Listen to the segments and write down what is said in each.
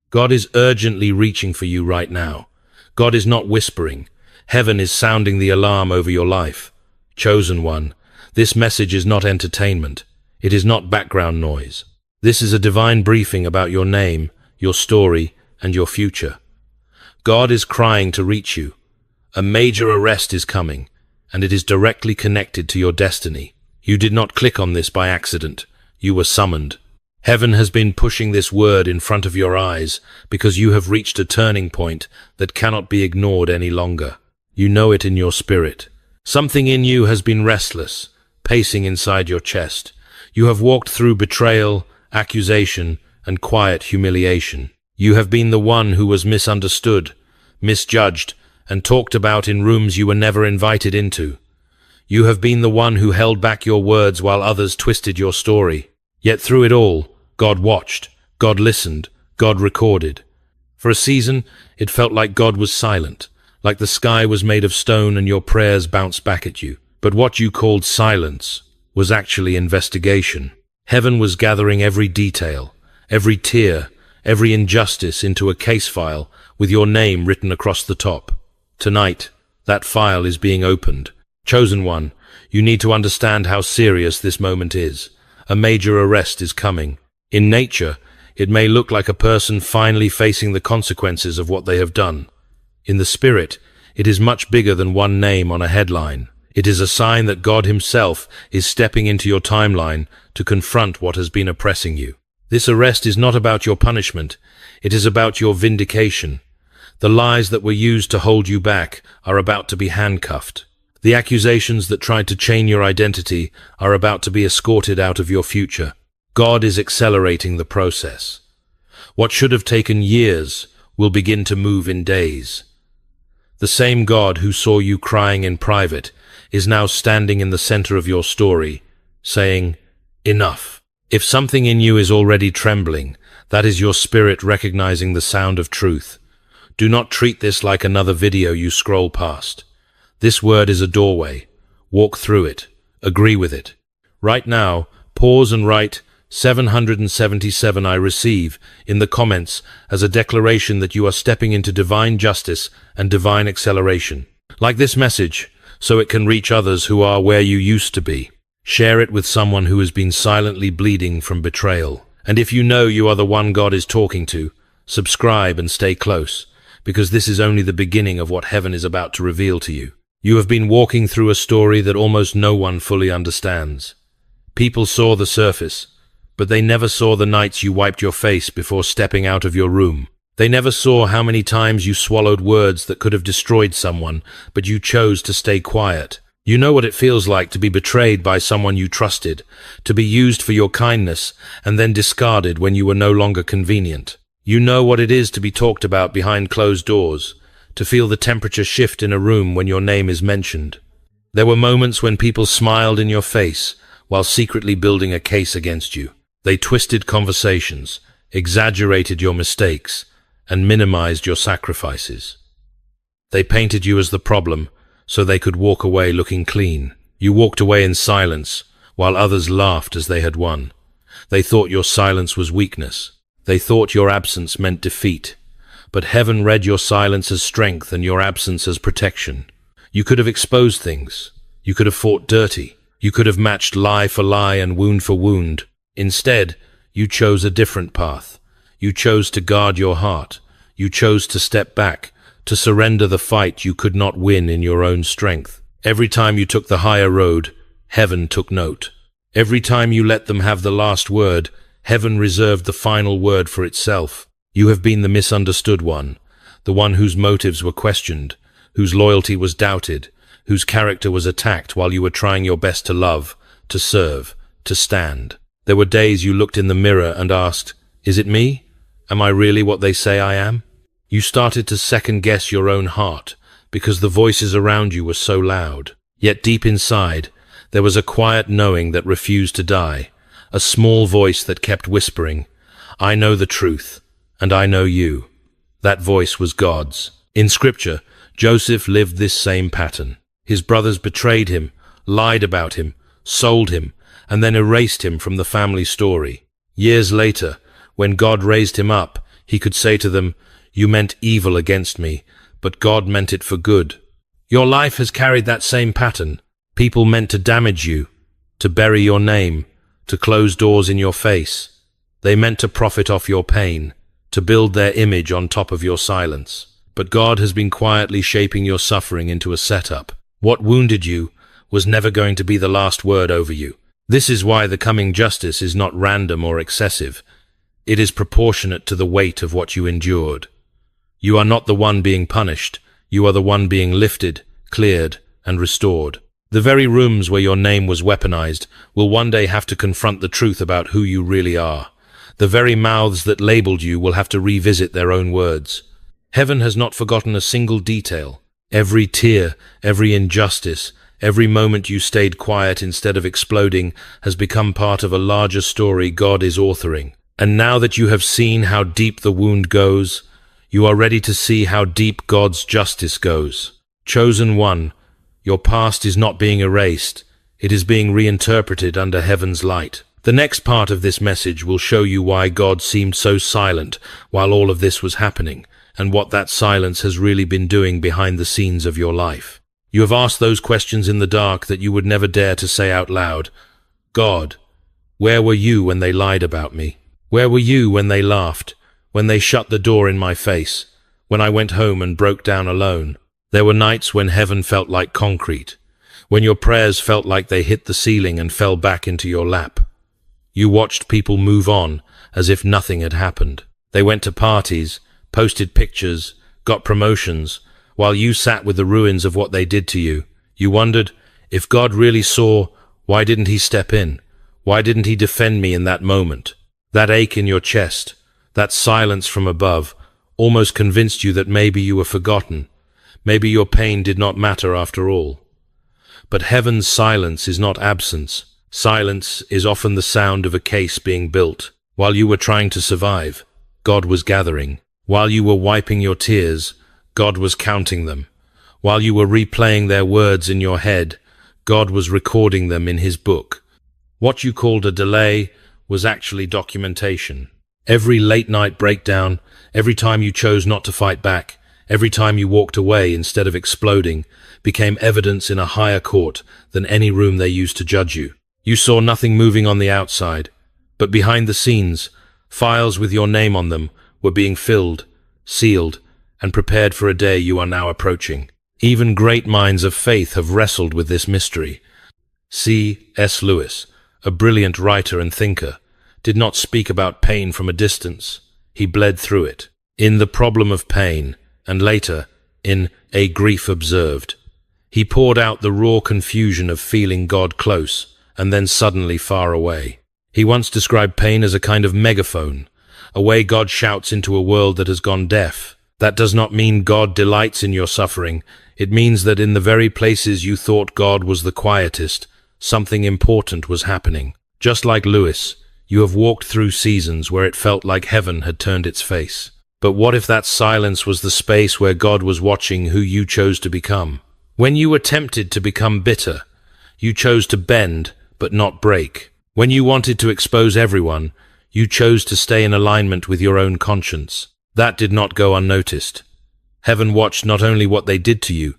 God is urgently reaching for you right now. God is not whispering. Heaven is sounding the alarm over your life. Chosen one, this message is not entertainment. It is not background noise. This is a divine briefing about your name, your story, and your future. God is crying to reach you. A major arrest is coming, and it is directly connected to your destiny. You did not click on this by accident. You were summoned. Heaven has been pushing this word in front of your eyes because you have reached a turning point that cannot be ignored any longer. You know it in your spirit. Something in you has been restless, pacing inside your chest. You have walked through betrayal, accusation, and quiet humiliation. You have been the one who was misunderstood, misjudged, and talked about in rooms you were never invited into. You have been the one who held back your words while others twisted your story. Yet through it all, God watched, God listened, God recorded. For a season, it felt like God was silent, like the sky was made of stone and your prayers bounced back at you. But what you called silence was actually investigation. Heaven was gathering every detail, every tear, every injustice into a case file with your name written across the top. Tonight, that file is being opened. Chosen one, you need to understand how serious this moment is. A major arrest is coming. In nature, it may look like a person finally facing the consequences of what they have done. In the spirit, it is much bigger than one name on a headline. It is a sign that God himself is stepping into your timeline to confront what has been oppressing you. This arrest is not about your punishment. It is about your vindication. The lies that were used to hold you back are about to be handcuffed. The accusations that tried to chain your identity are about to be escorted out of your future. God is accelerating the process. What should have taken years will begin to move in days. The same God who saw you crying in private is now standing in the center of your story, saying, "Enough." If something in you is already trembling, that is your spirit recognizing the sound of truth. Do not treat this like another video you scroll past. This word is a doorway. Walk through it. Agree with it. Right now, pause and write 777 I receive in the comments as a declaration that you are stepping into divine justice and divine acceleration. Like this message, so it can reach others who are where you used to be. Share it with someone who has been silently bleeding from betrayal. And if you know you are the one God is talking to, subscribe and stay close, because this is only the beginning of what heaven is about to reveal to you. You have been walking through a story that almost no one fully understands. People saw the surface, but they never saw the nights you wiped your face before stepping out of your room. They never saw how many times you swallowed words that could have destroyed someone, but you chose to stay quiet. You know what it feels like to be betrayed by someone you trusted, to be used for your kindness and then discarded when you were no longer convenient. You know what it is to be talked about behind closed doors, to feel the temperature shift in a room when your name is mentioned. There were moments when people smiled in your face while secretly building a case against you. They twisted conversations, exaggerated your mistakes, and minimized your sacrifices. They painted you as the problem so they could walk away looking clean. You walked away in silence while others laughed as they had won. They thought your silence was weakness. They thought your absence meant defeat. But heaven read your silence as strength and your absence as protection. You could have exposed things. You could have fought dirty. You could have matched lie for lie and wound for wound. Instead, you chose a different path. You chose to guard your heart. You chose to step back, to surrender the fight you could not win in your own strength. Every time you took the higher road, heaven took note. Every time you let them have the last word, heaven reserved the final word for itself. You have been the misunderstood one, the one whose motives were questioned, whose loyalty was doubted, whose character was attacked while you were trying your best to love, to serve, to stand. There were days you looked in the mirror and asked, "Is it me? Am I really what they say I am?" You started to second-guess your own heart because the voices around you were so loud. Yet deep inside, there was a quiet knowing that refused to die, a small voice that kept whispering, "I know the truth, and I know you." That voice was God's. In Scripture, Joseph lived this same pattern. His brothers betrayed him, lied about him, sold him, and then erased him from the family story. Years later, when God raised him up, He could say to them, "You meant evil against me, but God meant it for good." Your life has carried that same pattern. People meant to damage you, to bury your name, to close doors in your face. They meant to profit off your pain, to build their image on top of your silence. But God has been quietly shaping your suffering into a setup. What wounded you was never going to be the last word over you. This is why the coming justice is not random or excessive. It is proportionate to the weight of what you endured. You are not the one being punished. You are the one being lifted, cleared, and restored. The very rooms where your name was weaponized will one day have to confront the truth about who you really are. The very mouths that labeled you will have to revisit their own words. Heaven has not forgotten a single detail. Every tear, every injustice, every moment you stayed quiet instead of exploding has become part of a larger story God is authoring. And now that you have seen how deep the wound goes, you are ready to see how deep God's justice goes. Chosen one, your past is not being erased. It is being reinterpreted under heaven's light. The next part of this message will show you why God seemed so silent while all of this was happening, and what that silence has really been doing behind the scenes of your life. You have asked those questions in the dark that you would never dare to say out loud. God, where were you when they lied about me? Where were you when they laughed, when they shut the door in my face, when I went home and broke down alone? There were nights when heaven felt like concrete, when your prayers felt like they hit the ceiling and fell back into your lap. You watched people move on as if nothing had happened. They went to parties, posted pictures, got promotions, while you sat with the ruins of what they did to you. You wondered, if God really saw, why didn't he step in? Why didn't he defend me in that moment? That ache in your chest, that silence from above, almost convinced you that maybe you were forgotten. Maybe your pain did not matter after all. But heaven's silence is not absence. Silence is often the sound of a case being built. While you were trying to survive, God was gathering. While you were wiping your tears, God was counting them. While you were replaying their words in your head, God was recording them in his book. What you called a delay was actually documentation. Every late-night breakdown, every time you chose not to fight back, every time you walked away instead of exploding, became evidence in a higher court than any room they used to judge you. You saw nothing moving on the outside, but behind the scenes, files with your name on them were being filled, sealed, and prepared for a day you are now approaching. Even great minds of faith have wrestled with this mystery. C.S. Lewis, a brilliant writer and thinker, did not speak about pain from a distance. He bled through it. In The Problem of Pain, and later, in A Grief Observed, he poured out the raw confusion of feeling God close and then suddenly far away. He once described pain as a kind of megaphone, a way God shouts into a world that has gone deaf. That does not mean God delights in your suffering. It means that in the very places you thought God was the quietest, something important was happening. Just like Lewis, you have walked through seasons where it felt like heaven had turned its face. But what if that silence was the space where God was watching who you chose to become? When you were tempted to become bitter, you chose to bend but not break. When you wanted to expose everyone, you chose to stay in alignment with your own conscience. That did not go unnoticed. Heaven watched not only what they did to you,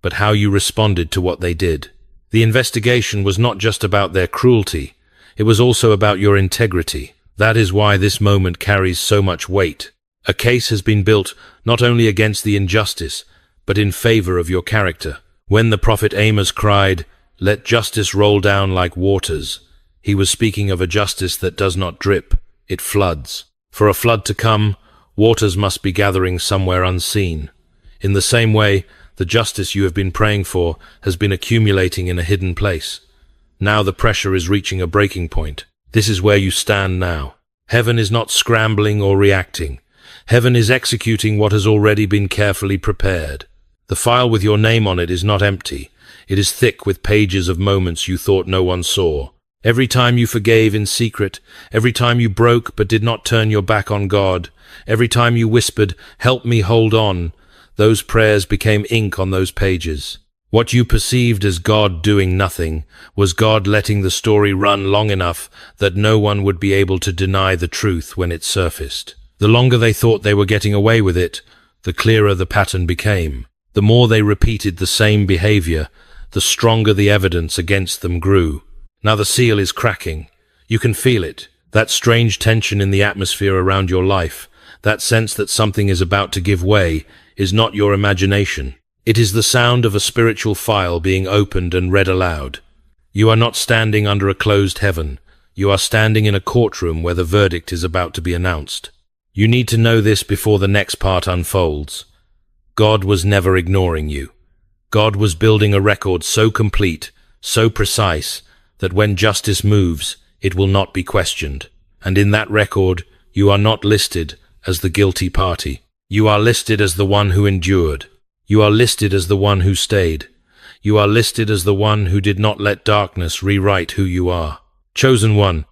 but how you responded to what they did. The investigation was not just about their cruelty, it was also about your integrity. That is why this moment carries so much weight. A case has been built not only against the injustice, but in favor of your character. When the prophet Amos cried, "Let justice roll down like waters," he was speaking of a justice that does not drip, it floods. For a flood to come, waters must be gathering somewhere unseen. In the same way, the justice you have been praying for has been accumulating in a hidden place. Now the pressure is reaching a breaking point. This is where you stand now. Heaven is not scrambling or reacting. Heaven is executing what has already been carefully prepared. The file with your name on it is not empty. It is thick with pages of moments you thought no one saw. Every time you forgave in secret, every time you broke but did not turn your back on God, every time you whispered, "Help me hold on," those prayers became ink on those pages. What you perceived as God doing nothing was God letting the story run long enough that no one would be able to deny the truth when it surfaced. The longer they thought they were getting away with it, the clearer the pattern became. The more they repeated the same behavior, the stronger the evidence against them grew. Now the seal is cracking. You can feel it. That strange tension in the atmosphere around your life, that sense that something is about to give way, is not your imagination. It is the sound of a spiritual file being opened and read aloud. You are not standing under a closed heaven. You are standing in a courtroom where the verdict is about to be announced. You need to know this before the next part unfolds. God was never ignoring you. God was building a record so complete, so precise, that when justice moves, it will not be questioned. And in that record, you are not listed as the guilty party. You are listed as the one who endured. You are listed as the one who stayed. You are listed as the one who did not let darkness rewrite who you are. Chosen one,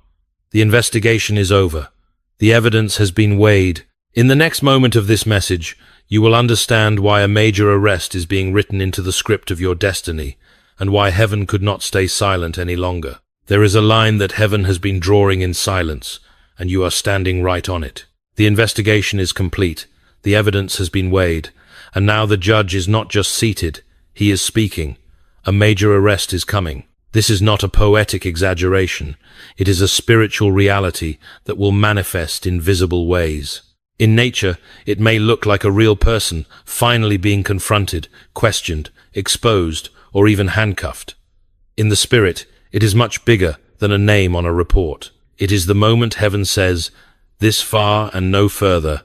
the investigation is over. The evidence has been weighed. In the next moment of this message, you will understand why a major arrest is being written into the script of your destiny, and why heaven could not stay silent any longer. There is a line that heaven has been drawing in silence, and you are standing right on it. The investigation is complete. The evidence has been weighed, and now the judge is not just seated, he is speaking. A major arrest is coming. This is not a poetic exaggeration. It is a spiritual reality that will manifest in visible ways. In nature, it may look like a real person finally being confronted, questioned, exposed, or even handcuffed. In the spirit, it is much bigger than a name on a report. It is the moment heaven says, "This far and no further."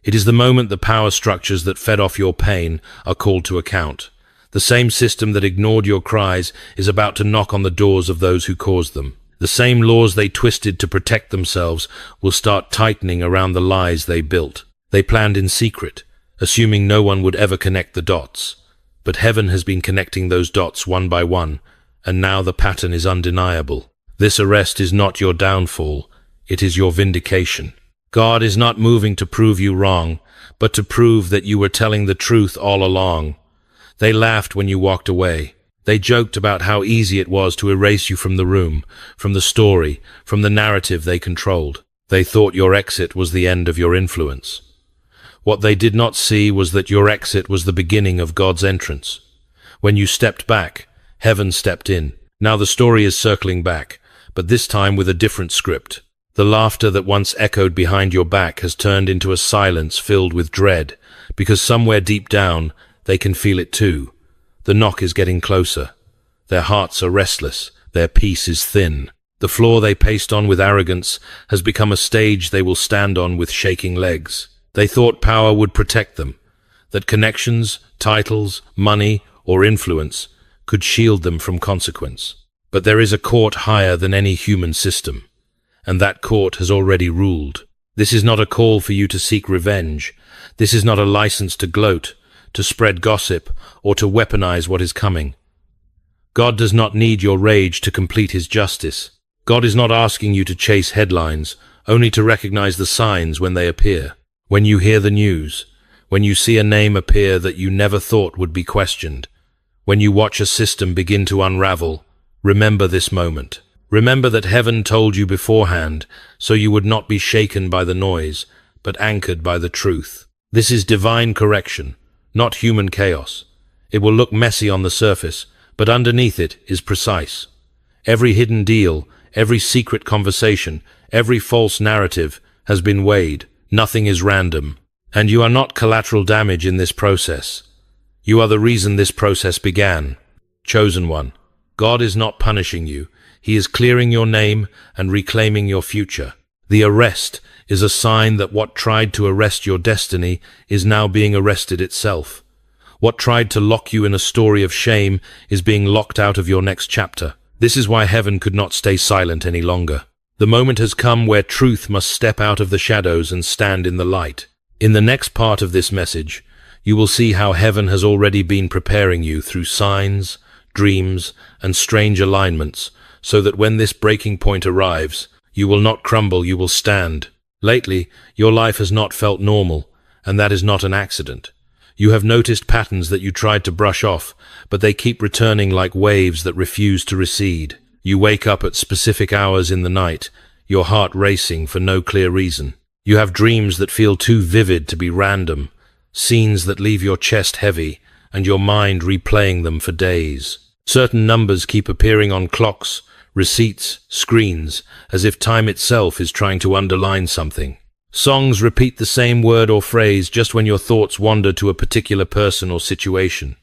It is the moment the power structures that fed off your pain are called to account. The same system that ignored your cries is about to knock on the doors of those who caused them. The same laws they twisted to protect themselves will start tightening around the lies they built. They planned in secret, assuming no one would ever connect the dots. But heaven has been connecting those dots one by one, and now the pattern is undeniable. This arrest is not your downfall, it is your vindication. God is not moving to prove you wrong, but to prove that you were telling the truth all along. They laughed when you walked away. They joked about how easy it was to erase you from the room, from the story, from the narrative they controlled. They thought your exit was the end of your influence. What they did not see was that your exit was the beginning of God's entrance. When you stepped back, heaven stepped in. Now the story is circling back, but this time with a different script. The laughter that once echoed behind your back has turned into a silence filled with dread, because somewhere deep down, they can feel it too. The knock is getting closer. Their hearts are restless. Their peace is thin. The floor they paced on with arrogance has become a stage they will stand on with shaking legs. They thought power would protect them, that connections, titles, money, or influence could shield them from consequence. But there is a court higher than any human system, and that court has already ruled. This is not a call for you to seek revenge. This is not a license to gloat, to spread gossip, or to weaponize what is coming. God does not need your rage to complete his justice. God is not asking you to chase headlines, only to recognize the signs when they appear. When you hear the news, when you see a name appear that you never thought would be questioned, when you watch a system begin to unravel, remember this moment. Remember that heaven told you beforehand, so you would not be shaken by the noise, but anchored by the truth. This is divine correction, not human chaos. It will look messy on the surface, but underneath it is precise. Every hidden deal, every secret conversation, every false narrative has been weighed. Nothing is random. And you are not collateral damage in this process. You are the reason this process began. Chosen one, God is not punishing you. He is clearing your name and reclaiming your future. The arrest is a sign that what tried to arrest your destiny is now being arrested itself. What tried to lock you in a story of shame is being locked out of your next chapter. This is why heaven could not stay silent any longer. The moment has come where truth must step out of the shadows and stand in the light. In the next part of this message, you will see how heaven has already been preparing you through signs, dreams, and strange alignments, so that when this breaking point arrives, you will not crumble, you will stand. Lately, your life has not felt normal, and that is not an accident. You have noticed patterns that you tried to brush off, but they keep returning like waves that refuse to recede. You wake up at specific hours in the night, your heart racing for no clear reason. You have dreams that feel too vivid to be random, scenes that leave your chest heavy and your mind replaying them for days. Certain numbers keep appearing on clocks, receipts, screens, as if time itself is trying to underline something. Songs repeat the same word or phrase just when your thoughts wander to a particular person or situation.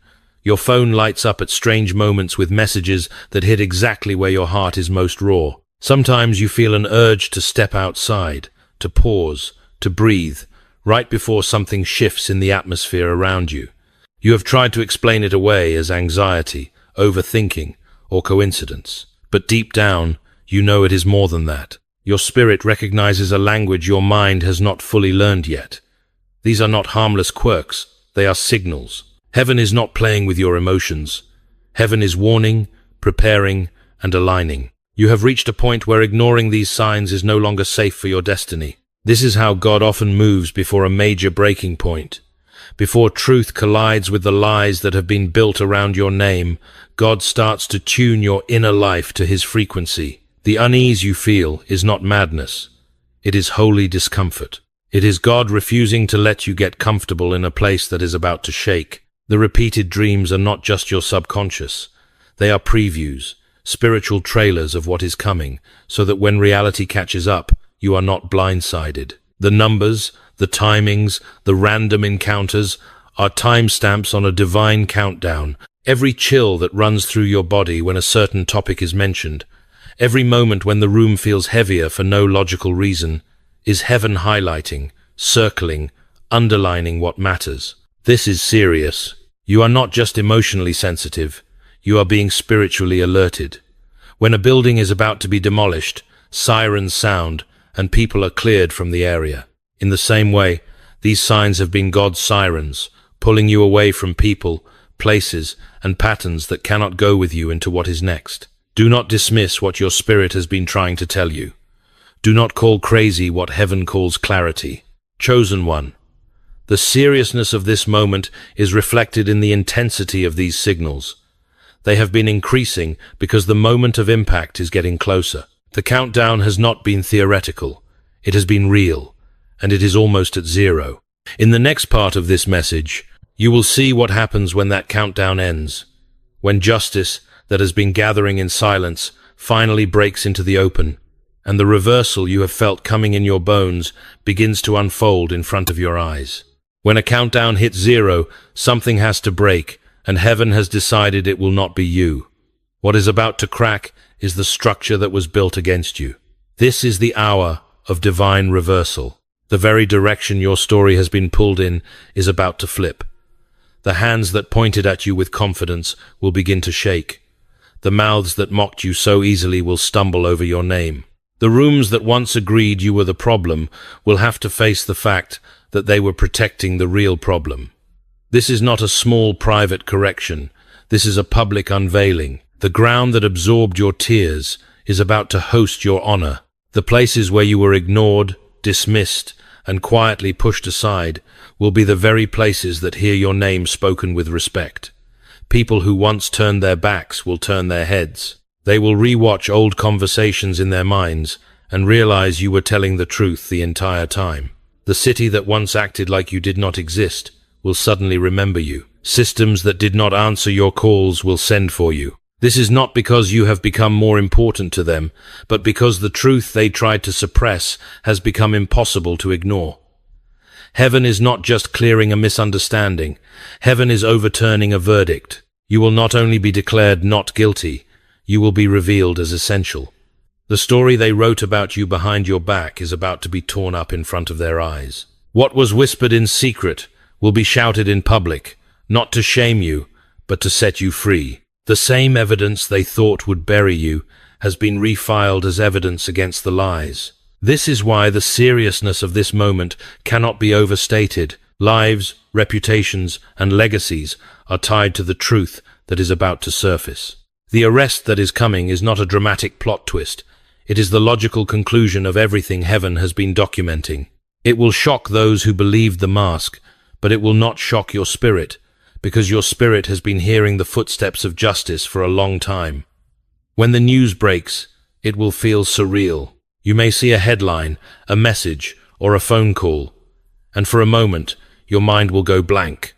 Your phone lights up at strange moments with messages that hit exactly where your heart is most raw. Sometimes you feel an urge to step outside, to pause, to breathe, right before something shifts in the atmosphere around you. You have tried to explain it away as anxiety, overthinking, or coincidence. But deep down, you know it is more than that. Your spirit recognizes a language your mind has not fully learned yet. These are not harmless quirks, they are signals. Heaven is not playing with your emotions. Heaven is warning, preparing, and aligning. You have reached a point where ignoring these signs is no longer safe for your destiny. This is how God often moves before a major breaking point. Before truth collides with the lies that have been built around your name, God starts to tune your inner life to his frequency. The unease you feel is not madness. It is holy discomfort. It is God refusing to let you get comfortable in a place that is about to shake. The repeated dreams are not just your subconscious. They are previews, spiritual trailers of what is coming, so that when reality catches up, you are not blindsided. The numbers, the timings, the random encounters are timestamps on a divine countdown. Every chill that runs through your body when a certain topic is mentioned, every moment when the room feels heavier for no logical reason, is heaven highlighting, circling, underlining what matters. This is serious. You are not just emotionally sensitive, you are being spiritually alerted. When a building is about to be demolished, sirens sound and people are cleared from the area. In the same way, these signs have been God's sirens, pulling you away from people, places, and patterns that cannot go with you into what is next. Do not dismiss what your spirit has been trying to tell you. Do not call crazy what heaven calls clarity. Chosen one, the seriousness of this moment is reflected in the intensity of these signals. They have been increasing because the moment of impact is getting closer. The countdown has not been theoretical. It has been real, and it is almost at zero. In the next part of this message, you will see what happens when that countdown ends, when justice that has been gathering in silence finally breaks into the open, and the reversal you have felt coming in your bones begins to unfold in front of your eyes. When a countdown hits zero, something has to break, and heaven has decided it will not be you. What is about to crack is the structure that was built against you. This is the hour of divine reversal. The very direction your story has been pulled in is about to flip. The hands that pointed at you with confidence will begin to shake. The mouths that mocked you so easily will stumble over your name. The rooms that once agreed you were the problem will have to face the fact that they were protecting the real problem. This is not a small private correction. This is a public unveiling. The ground that absorbed your tears is about to host your honor. The places where you were ignored, dismissed, and quietly pushed aside will be the very places that hear your name spoken with respect. People who once turned their backs will turn their heads. They will re-watch old conversations in their minds and realize you were telling the truth the entire time. The city that once acted like you did not exist will suddenly remember you. Systems that did not answer your calls will send for you. This is not because you have become more important to them, but because the truth they tried to suppress has become impossible to ignore. Heaven is not just clearing a misunderstanding. Heaven is overturning a verdict. You will not only be declared not guilty, you will be revealed as essential. The story they wrote about you behind your back is about to be torn up in front of their eyes. What was whispered in secret will be shouted in public, not to shame you, but to set you free. The same evidence they thought would bury you has been refiled as evidence against the lies. This is why the seriousness of this moment cannot be overstated. Lives, reputations, and legacies are tied to the truth that is about to surface. The arrest that is coming is not a dramatic plot twist. It is the logical conclusion of everything heaven has been documenting. It will shock those who believed the mask, but it will not shock your spirit, because your spirit has been hearing the footsteps of justice for a long time. When the news breaks, it will feel surreal. You may see a headline, a message, or a phone call, and for a moment, your mind will go blank.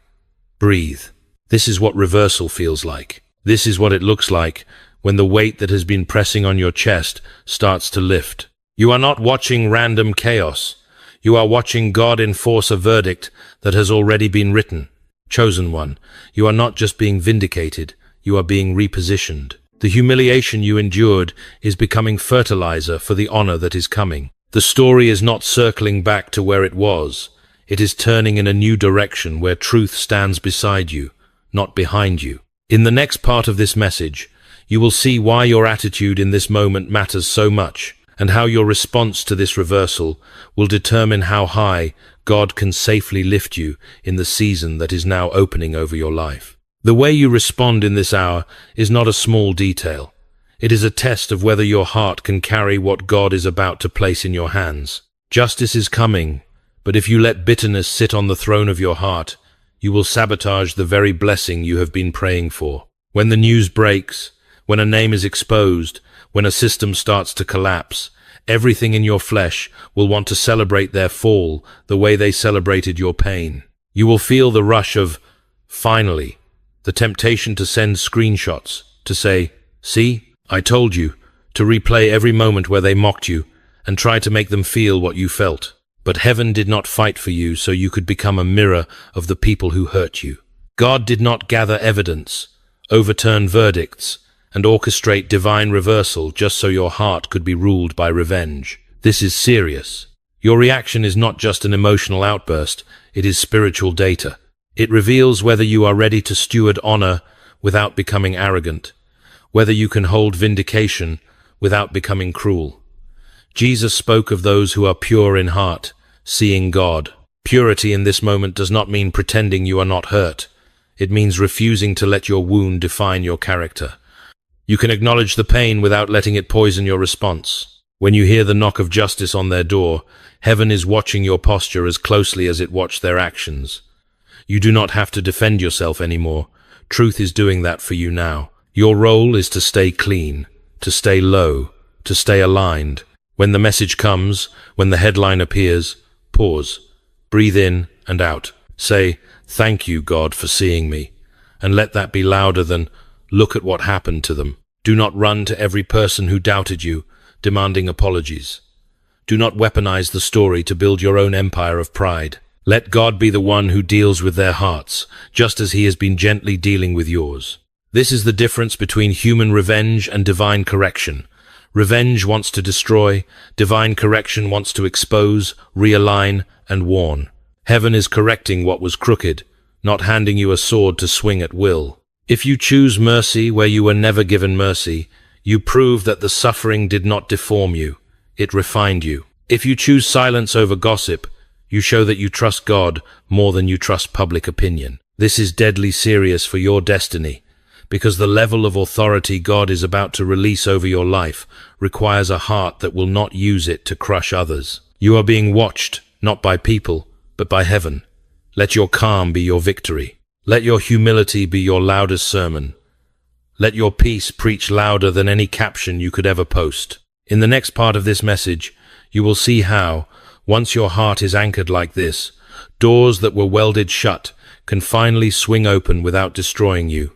Breathe. This is what reversal feels like. This is what it looks like when the weight that has been pressing on your chest starts to lift. You are not watching random chaos. You are watching God enforce a verdict that has already been written. Chosen one, you are not just being vindicated, you are being repositioned. The humiliation you endured is becoming fertilizer for the honor that is coming. The story is not circling back to where it was. It is turning in a new direction where truth stands beside you, not behind you. In the next part of this message, you will see why your attitude in this moment matters so much, and how your response to this reversal will determine how high God can safely lift you in the season that is now opening over your life. The way you respond in this hour is not a small detail. It is a test of whether your heart can carry what God is about to place in your hands. Justice is coming, but if you let bitterness sit on the throne of your heart, you will sabotage the very blessing you have been praying for. When the news breaks, when a name is exposed, when a system starts to collapse, everything in your flesh will want to celebrate their fall the way they celebrated your pain. You will feel the rush of, finally, the temptation to send screenshots, to say, see, I told you, to replay every moment where they mocked you and try to make them feel what you felt. But heaven did not fight for you so you could become a mirror of the people who hurt you. God did not gather evidence, overturn verdicts, and orchestrate divine reversal just so your heart could be ruled by revenge. This is serious. Your reaction is not just an emotional outburst, it is spiritual data. It reveals whether you are ready to steward honor without becoming arrogant, whether you can hold vindication without becoming cruel. Jesus spoke of those who are pure in heart, seeing God. Purity in this moment does not mean pretending you are not hurt. It means refusing to let your wound define your character. You can acknowledge the pain without letting it poison your response. When you hear the knock of justice on their door, heaven is watching your posture as closely as it watched their actions. You do not have to defend yourself anymore. Truth is doing that for you now. Your role is to stay clean, to stay low, to stay aligned. When the message comes, when the headline appears, pause, breathe in and out. Say, thank you, God, for seeing me. And let that be louder than, look at what happened to them. Do not run to every person who doubted you, demanding apologies. Do not weaponize the story to build your own empire of pride. Let God be the one who deals with their hearts, just as he has been gently dealing with yours. This is the difference between human revenge and divine correction. Revenge wants to destroy, divine correction wants to expose, realign, and warn. Heaven is correcting what was crooked, not handing you a sword to swing at will. If you choose mercy where you were never given mercy, you prove that the suffering did not deform you, it refined you. If you choose silence over gossip, you show that you trust God more than you trust public opinion. This is deadly serious for your destiny, because the level of authority God is about to release over your life requires a heart that will not use it to crush others. You are being watched, not by people, but by heaven. Let your calm be your victory. Let your humility be your loudest sermon. Let your peace preach louder than any caption you could ever post. In the next part of this message, you will see how, once your heart is anchored like this, doors that were welded shut can finally swing open without destroying you,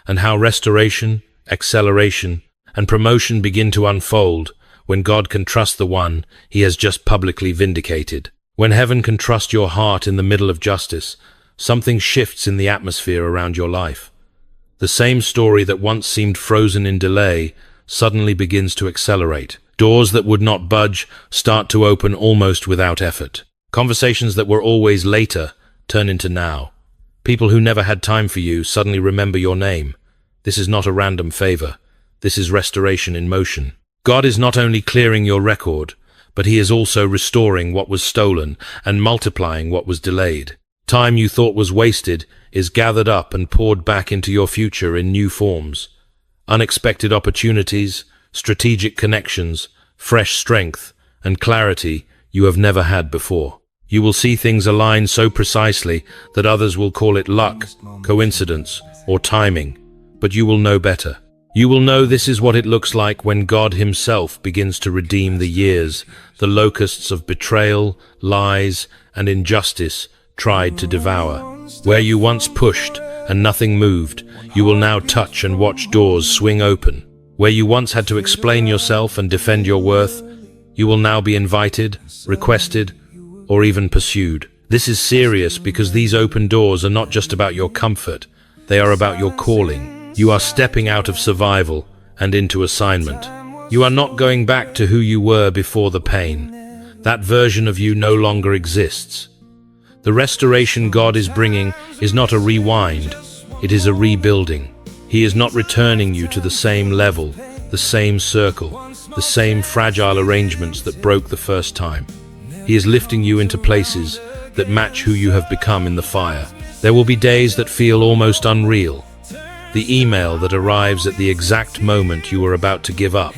and how restoration, acceleration, and promotion begin to unfold when God can trust the one he has just publicly vindicated. When heaven can trust your heart in the middle of justice, something shifts in the atmosphere around your life. The same story that once seemed frozen in delay suddenly begins to accelerate. Doors that would not budge start to open almost without effort. Conversations that were always later turn into now. People who never had time for you suddenly remember your name. This is not a random favor. This is restoration in motion. God is not only clearing your record, but he is also restoring what was stolen and multiplying what was delayed. Time you thought was wasted is gathered up and poured back into your future in new forms. Unexpected opportunities, strategic connections, fresh strength, and clarity you have never had before. You will see things align so precisely that others will call it luck, coincidence, or timing, but you will know better. You will know this is what it looks like when God Himself begins to redeem the years the locusts of betrayal, lies, and injustice tried to devour. Where you once pushed and nothing moved, you will now touch and watch doors swing open. Where you once had to explain yourself and defend your worth, you will now be invited, requested, or even pursued. This is serious because these open doors are not just about your comfort, they are about your calling. You are stepping out of survival and into assignment. You are not going back to who you were before the pain. That version of you no longer exists. The restoration God is bringing is not a rewind, it is a rebuilding. He is not returning you to the same level, the same circle, the same fragile arrangements that broke the first time. He is lifting you into places that match who you have become in the fire. There will be days that feel almost unreal. The email that arrives at the exact moment you were about to give up.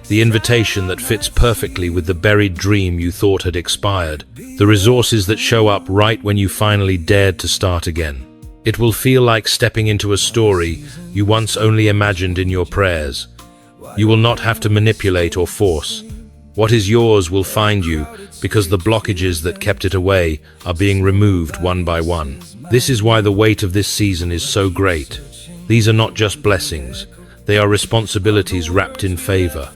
The invitation that fits perfectly with the buried dream you thought had expired. The resources that show up right when you finally dared to start again. It will feel like stepping into a story you once only imagined in your prayers. You will not have to manipulate or force. What is yours will find you because the blockages that kept it away are being removed one by one. This is why the weight of this season is so great. These are not just blessings, they are responsibilities wrapped in favor.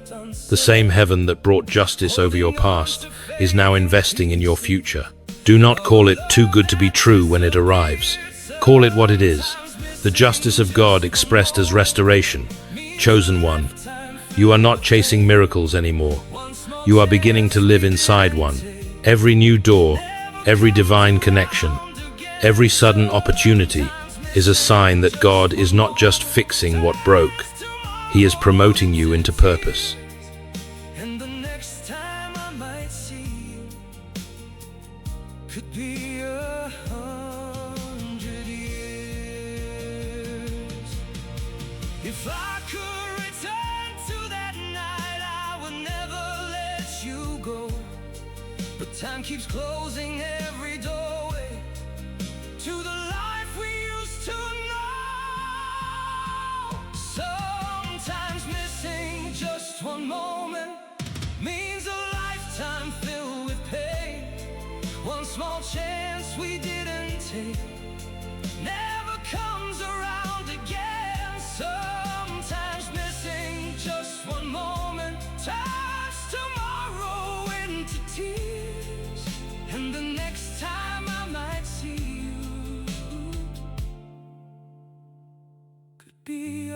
The same heaven that brought justice over your past is now investing in your future. Do not call it too good to be true when it arrives. Call it what it is, the justice of God expressed as restoration. Chosen one, you are not chasing miracles anymore. You are beginning to live inside one. Every new door, every divine connection, every sudden opportunity is a sign that God is not just fixing what broke. He is promoting you into purpose. And the next time I might see you could be 100 years. If I could return to that night, I would never let you go. But time keeps closing every doorway to the life we used to know. Sometimes missing just one moment means a lifetime filled with pain. One small chance we didn't take never comes around again. Sometimes missing just one moment turns tomorrow into tears. And the next time I might see you could be